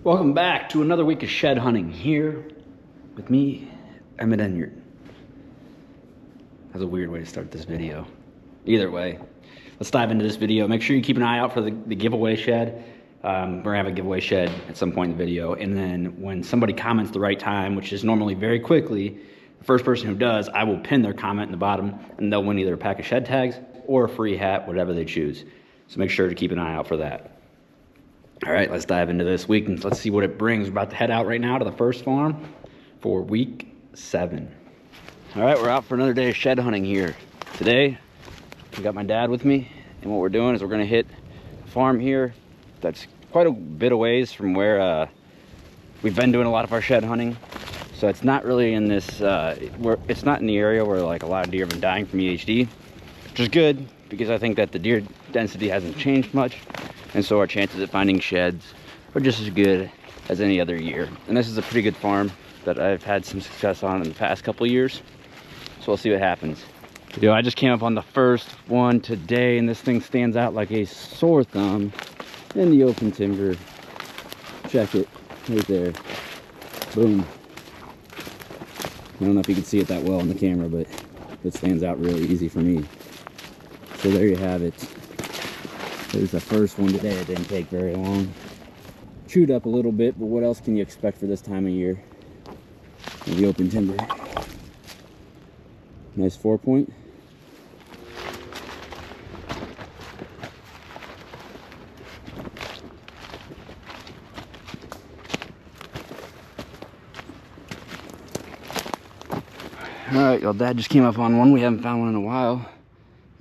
Welcome back to another week of shed hunting here with me, Emmett Enyart. That's a weird way to start this video. Either way, let's dive into this video. Make sure you keep an eye out for the giveaway shed. We're gonna have a giveaway shed at some point in the video, and then when somebody comments the right time, which is normally very quickly, the first person who does, I will pin their comment in the bottom, and they'll win either a pack of shed tags or a free hat, whatever they choose. So make sure to keep an eye out for that. All right, let's dive into this week and let's see what it brings. We're about to head out right now to the first farm for week 7. All right, we're out for another day of shed hunting here. Today, I got my dad with me, and what we're doing is we're gonna hit a farm here that's quite a bit of ways from where we've been doing a lot of our shed hunting. So it's not really in this, it's not in the area where like a lot of deer have been dying from EHD, which is good because I think that the deer density hasn't changed much. And so our chances of finding sheds are just as good as any other year. And this is a pretty good farm that I've had some success on in the past couple of years. So we'll see what happens. Yo, I just came up on the first one today, and this thing stands out like a sore thumb in the open timber. Check it, right there. Boom. I don't know if you can see it that well on the camera, but it stands out really easy for me. So there you have it. There's the first one today. It didn't take very long. Chewed up a little bit, but what else can you expect for this time of year? The open timber. Nice 4-point. All right, y'all, Dad just came up on one. We haven't found one in a while.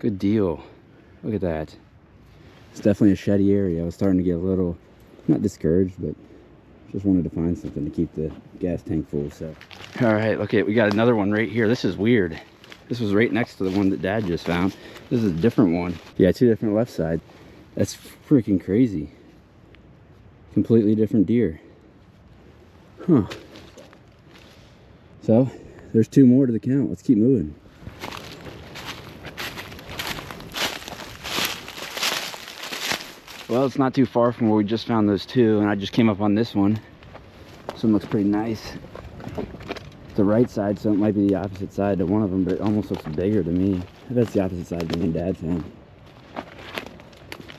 Good deal. Look at that. It's definitely a sheddy area. I was starting to get a little, not discouraged, but just wanted to find something to keep the gas tank full. So, all right, look at, we got another one right here. This is weird. This was right next to the one that Dad just found. This is a different one. Yeah, 2 different left sides. That's freaking crazy. Completely different deer. Huh. So, there's 2 more to the count. Let's keep moving. Well, it's not too far from where we just found those 2, and I just came up on this one. This one looks pretty nice. It's the right side, so it might be the opposite side to one of them, but it almost looks bigger to me. I bet it's the opposite side to me and Dad found.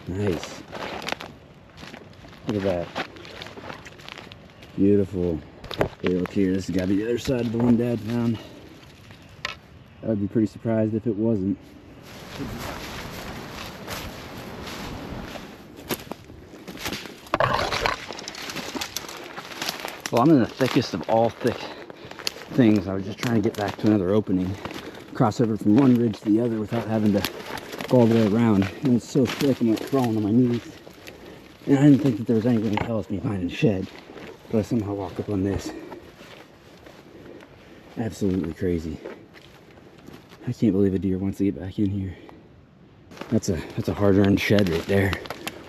Nice. Look at that. Beautiful. Okay, look here. This has got to be the other side of the one Dad found. I would be pretty surprised if it wasn't. Well, I'm in the thickest of all thick things. I was just trying to get back to another opening, cross over from one ridge to the other without having to go all the way around. And it's so thick, I'm like crawling on my knees. And I didn't think that there was anything to tell us me finding a shed, but I somehow walked up on this. Absolutely crazy. I can't believe a deer wants to get back in here. That's a hard-earned shed right there.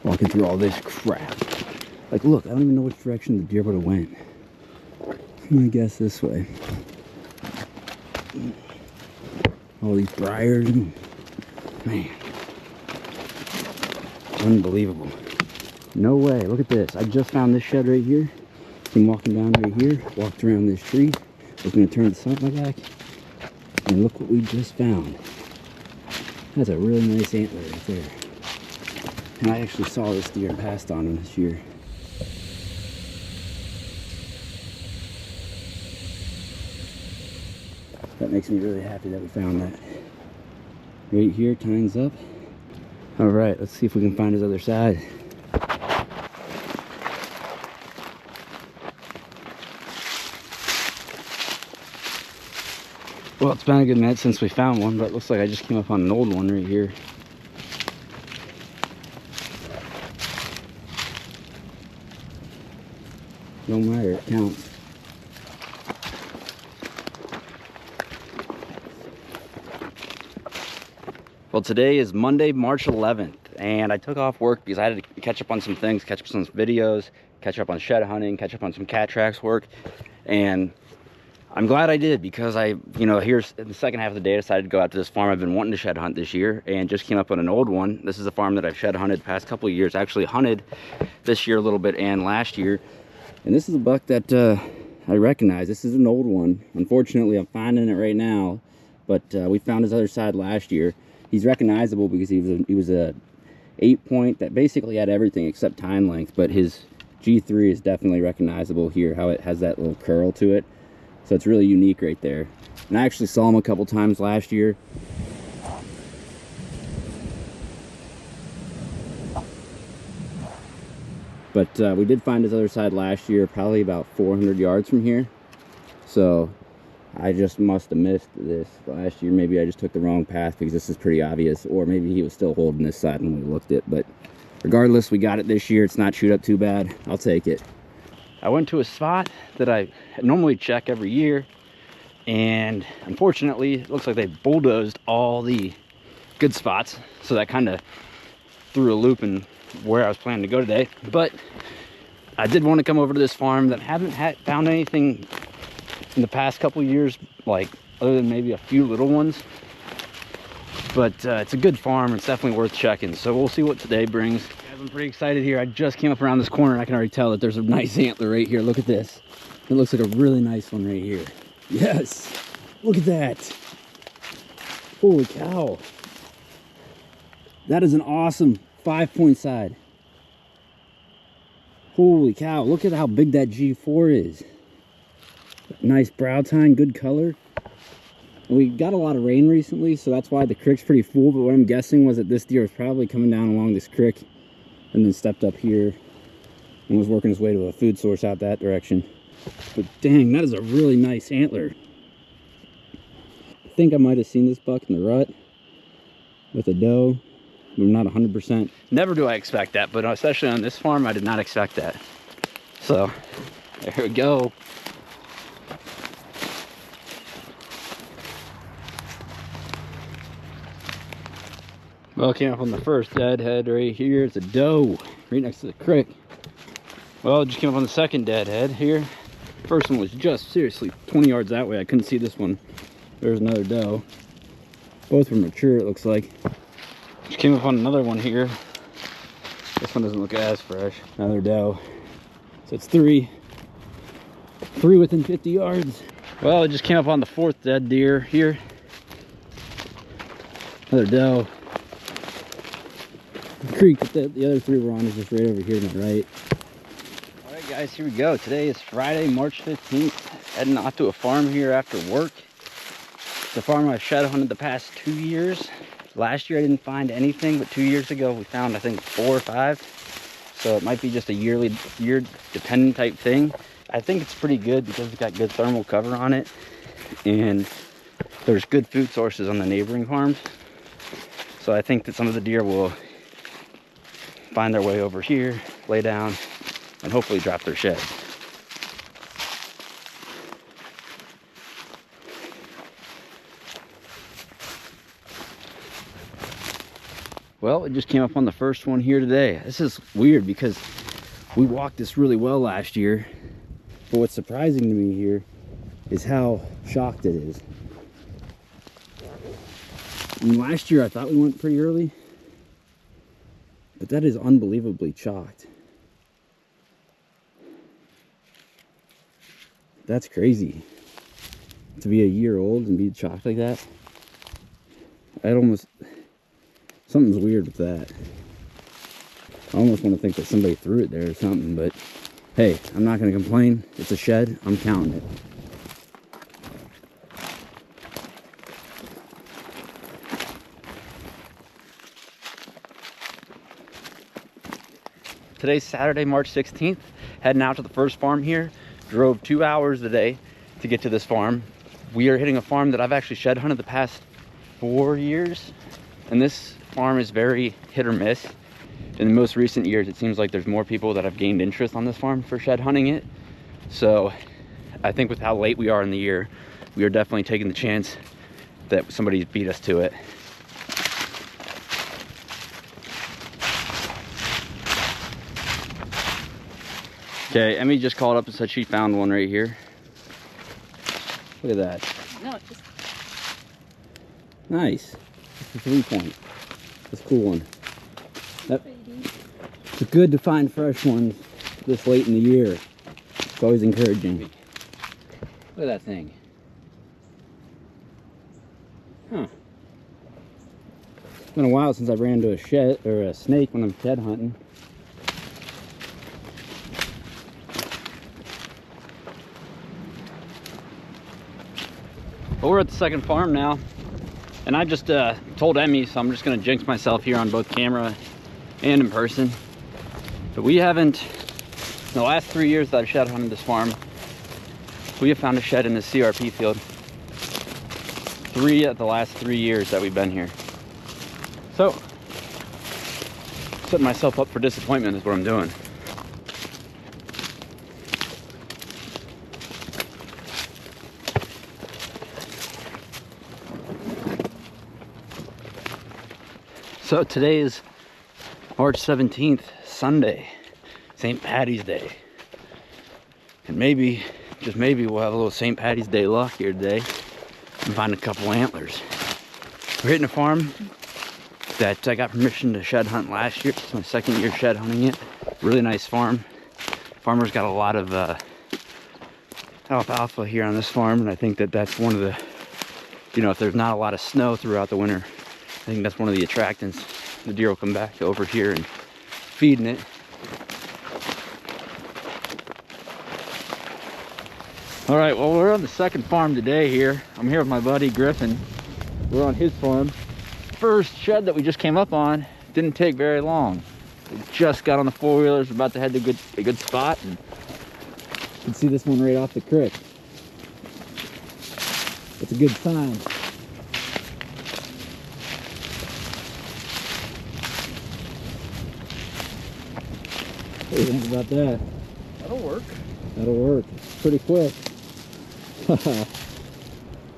Walking through all this crap. Like, look, I don't even know which direction the deer would have went. I'm gonna guess this way. All these briars. Man. Unbelievable. No way. Look at this. I just found this shed right here. Been walking down right here. Walked around this tree. Was gonna turn the sun on my back. And look what we just found. That's a really nice antler right there. And I actually saw this deer and passed on him this year. That makes me really happy that we found that. Right here, tines up. All right, let's see if we can find his other side. Well, it's been a good minute since we found one, but it looks like I just came up on an old one right here. No matter, it counts. Well, today is Monday, March 11th, and I took off work because I had to catch up on some things, catch up on some videos, catch up on shed hunting, catch up on some cat tracks work, and I'm glad I did because here's in the second half of the day I decided to go out to this farm I've been wanting to shed hunt this year and just came up on an old one. This is a farm that I've shed hunted the past couple of years. I actually hunted this year a little bit and last year. And this is a buck that I recognize. This is an old one. Unfortunately, I'm finding it right now, but we found his other side last year. He's recognizable because he was a 8-point that basically had everything except tine length, but his G3 is definitely recognizable here, how it has that little curl to it. So it's really unique right there. And I actually saw him a couple times last year. But we did find his other side last year, probably about 400 yards from here. So I just must have missed this last year. Maybe I just took the wrong path because this is pretty obvious. Or maybe he was still holding this side when we looked it. But regardless, we got it this year. It's not chewed up too bad. I'll take it. I went to a spot that I normally check every year. And unfortunately, it looks like they bulldozed all the good spots. So that kind of threw a loop in where I was planning to go today. But I did want to come over to this farm that haven't found anything in the past couple years, like other than maybe a few little ones. But it's a good farm. It's definitely worth checking. So we'll see what today brings. Guys, I'm pretty excited here. I just came up around this corner and I can already tell that there's a nice antler right here. Look at this. It looks like a really nice one right here. Yes, look at that. Holy cow. That is an awesome 5-point side. Holy cow, look at how big that G4 is. Nice brow tine, good color. We got a lot of rain recently, so that's why the creek's pretty full, but what I'm guessing was that this deer was probably coming down along this creek and then stepped up here and was working his way to a food source out that direction. But dang, that is a really nice antler. I think I might have seen this buck in the rut with a doe. I'm not 100%. Never do I expect that, but especially on this farm, I did not expect that. So, there we go. Well, came up on the first deadhead right here. It's a doe right next to the creek. Well, it just came up on the second deadhead here. First one was just seriously 20 yards that way. I couldn't see this one. There's another doe. Both were mature, it looks like. Just came up on another one here. This one doesn't look as fresh. Another doe. So it's three within 50 yards. Well, it just came up on the fourth dead deer here. Another doe. The creek that the other three were on is just right over here to my right. All right, guys, here we go. Today is Friday, March 15th. Heading off to a farm here after work. It's a farm I've shadow hunted the past 2 years. Last year I didn't find anything, but 2 years ago we found, I think, 4 or 5. So it might be just a year dependent type thing. I think it's pretty good because it's got good thermal cover on it. And there's good food sources on the neighboring farms. So I think that some of the deer will find their way over here, lay down, and hopefully drop their shed. Well, it just came up on the first one here today. This is weird because we walked this really well last year. But what's surprising to me here is how shocked it is. I mean, last year I thought we went pretty early, but that is unbelievably chalked. That's crazy. To be a year old and be chalked like that. Something's weird with that. I almost want to think that somebody threw it there or something, but hey, I'm not going to complain. It's a shed. I'm counting it. Today's Saturday, March 16th. Heading out to the first farm here. Drove 2 hours today to get to this farm. We are hitting a farm that I've actually shed hunted the past 4 years. And this farm is very hit or miss. In the most recent years, it seems like there's more people that have gained interest on this farm for shed hunting it. So I think with how late we are in the year, we are definitely taking the chance that somebody beat us to it. Okay, Emmy just called up and said she found one right here. Look at that. No, just... Nice. It's a 3-point. That's a cool one. It's good to find fresh ones this late in the year. It's always encouraging. Look at that thing. Huh. It's been a while since I ran into a shed or a snake when I'm shed hunting. Well, we're at the second farm now, and I just told Emmy, so I'm just gonna jinx myself here on both camera and in person. But we haven't, in the last 3 years that I've shed hunted this farm, we have found a shed in the CRP field. 3 of the last 3 years that we've been here. So, setting myself up for disappointment is what I'm doing. So today is March 17th, Sunday, St. Patty's Day. And maybe, just maybe, we'll have a little St. Patty's Day luck here today and find a couple antlers. We're hitting a farm that I got permission to shed hunt last year. It's my second year shed hunting it. Really nice farm. Farmer's got a lot of alfalfa here on this farm, and I think that that's one of the, you know, if there's not a lot of snow throughout the winter, I think that's one of the attractants. The deer will come back over here and feeding it. All right, well, we're on the second farm today here. I'm here with my buddy Griffin. We're on his farm. First shed that we just came up on didn't take very long. We just got on the four-wheelers, about to head to a good spot, and you can see this one right off the creek. It's a good sign. What do you think about that? That'll work. That'll work. It's pretty quick.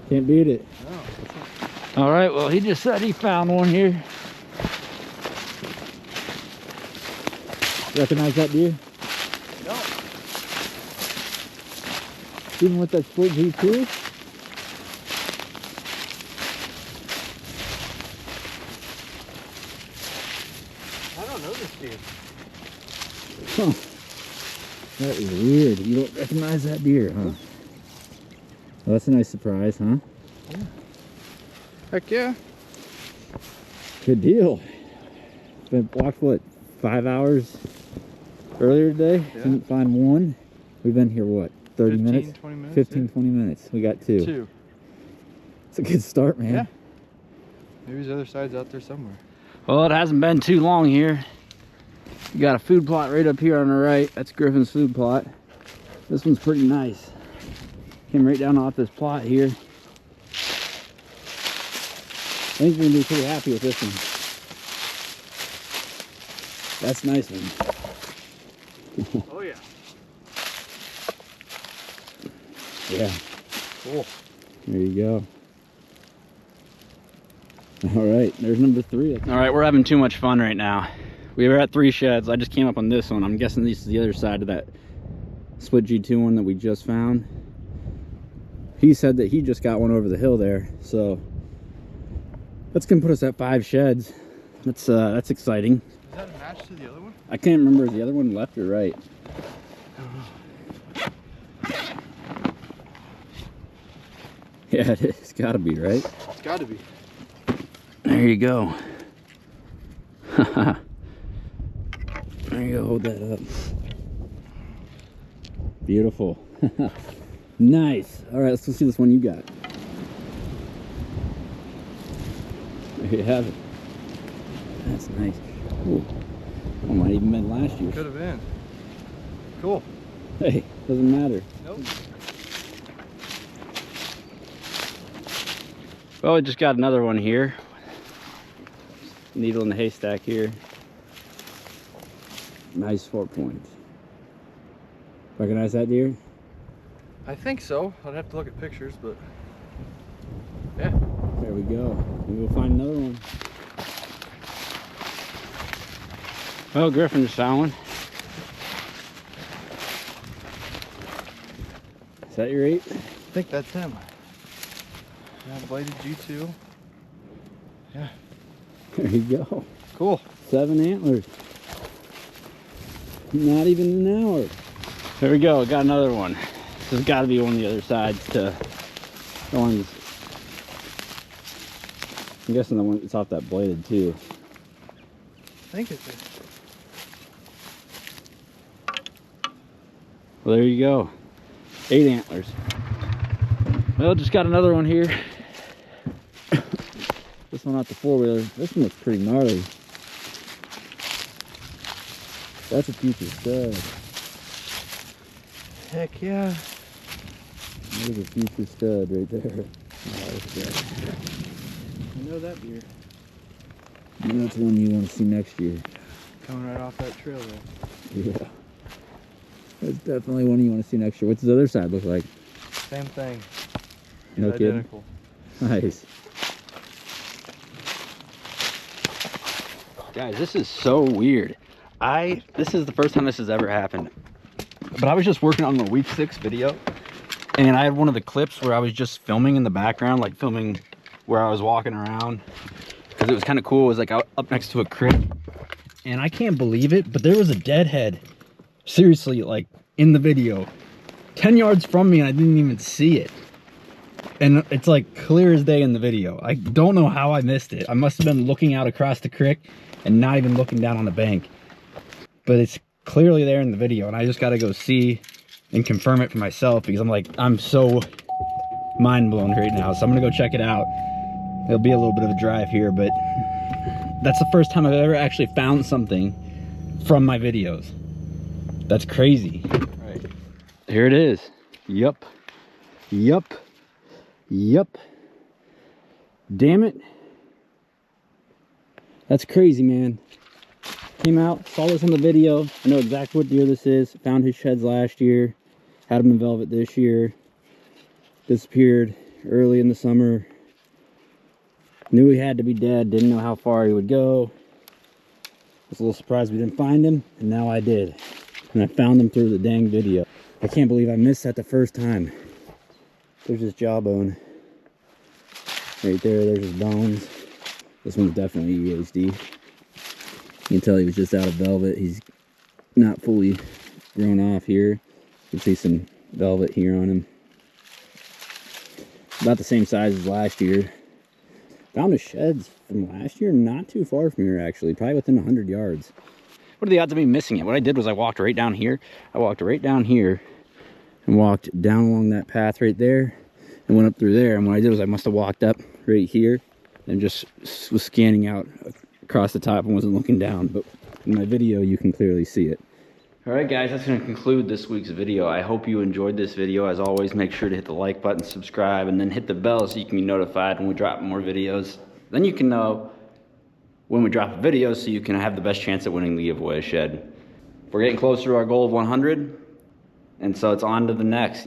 Can't beat it. No. All right, well, he just said he found one here. Recognize that deer? No. Even with that split G2? I don't know this deer. Huh. That is weird. You don't recognize that deer, huh? Well, that's a nice surprise, huh? Yeah. Heck yeah. Good deal. Been walked, what, 5 hours earlier today? Yeah. Didn't find one. We've been here, what, 30 minutes? 20 minutes? 15, yeah. 20 minutes. We got two. Two. It's a good start, man. Yeah. Maybe the other side's out there somewhere. Well, it hasn't been too long here. You got a food plot right up here on the right. That's Griffin's food plot. This one's pretty nice. Came right down off this plot here. I think we're gonna be pretty happy with this one. That's a nice one. Oh yeah. Yeah. Cool. There you go. All right, there's number 3. All right, we're having too much fun right now. We were at 3 sheds. I just came up on this one. I'm guessing this is the other side of that split G2 one that we just found. He said that he just got one over the hill there, so that's gonna put us at 5 sheds. That's exciting. Is that a match to the other one? I can't remember, is the other one left or right? Yeah, it's gotta be, right? It's gotta be. There you go. There you go, hold that up. Beautiful. Nice. All right, let's go see this one you got. There you have it. That's nice. Ooh. That might even been last year. Could have been. Cool. Hey, doesn't matter. Nope. Well, we just got another one here. Needle in the haystack here. Nice 4 points. Recognize that deer? I think so. I'd have to look at pictures, but yeah. There we go. Maybe we'll find another one. Oh, Griffin just found one. Is that your 8? I think that's him. Yeah, bladed G2. Yeah. There you go. Cool. 7 antlers. Not even an hour. There we go, got another one. This has got to be one of the other sides to the ones. I'm guessing the one that's off that bladed too. I think it's it. Well, there you go. 8 antlers. Well, just got another one here. This one off the 4-wheeler. This one looks pretty gnarly. That's a future stud. Heck yeah. There's a future stud right there. I know that deer. And that's one you want to see next year. Coming right off that trail there. Yeah. That's definitely one you want to see next year. What's the other side look like? Same thing. No kidding? Identical. Nice. Guys, this is so weird. This is the first time this has ever happened. But I was just working on the week 6 video, and I had one of the clips where I was just filming in the background, like filming where I was walking around, because it was kind of cool. It was like out up next to a creek, and I can't believe it, but there was a deadhead, seriously, like in the video, 10 yards from me, and I didn't even see it. And it's like clear as day in the video. I don't know how I missed it. I must have been looking out across the creek and not even looking down on the bank, but it's clearly there in the video, and I just got to go see and confirm it for myself, because I'm so mind blown right now. So I'm gonna go check it out. It'll be a little bit of a drive here, but that's the first time I've ever actually found something from my videos. That's crazy. Right here it is. Yup. Damn it. That's crazy, man. Came out, saw this on the video. I know exactly what deer this is. Found his sheds last year. Had him in velvet this year. Disappeared early in the summer. Knew he had to be dead. Didn't know how far he would go. Was a little surprised we didn't find him. And now I did. And I found him through the dang video. I can't believe I missed that the first time. There's his jawbone. Right there, there's his bones. This one's definitely EHD. You can tell he was just out of velvet. He's not fully grown off here. You can see some velvet here on him. About the same size as last year. Found his sheds from last year, not too far from here actually, probably within 100 yards. What are the odds of me missing it? What I did was I walked right down here. I walked right down here and walked down along that path right there and went up through there. And what I did was I must have walked up right here and just was scanning out across the top and wasn't looking down, but in my video you can clearly see it. All right guys, that's going to conclude this week's video. I hope you enjoyed this video. As always, make sure to hit the like button, subscribe, and then hit the bell so you can be notified when we drop more videos. Then you can know when we drop a video so you can have the best chance at winning the giveaway shed. We're getting closer to our goal of 100, and so it's on to the next.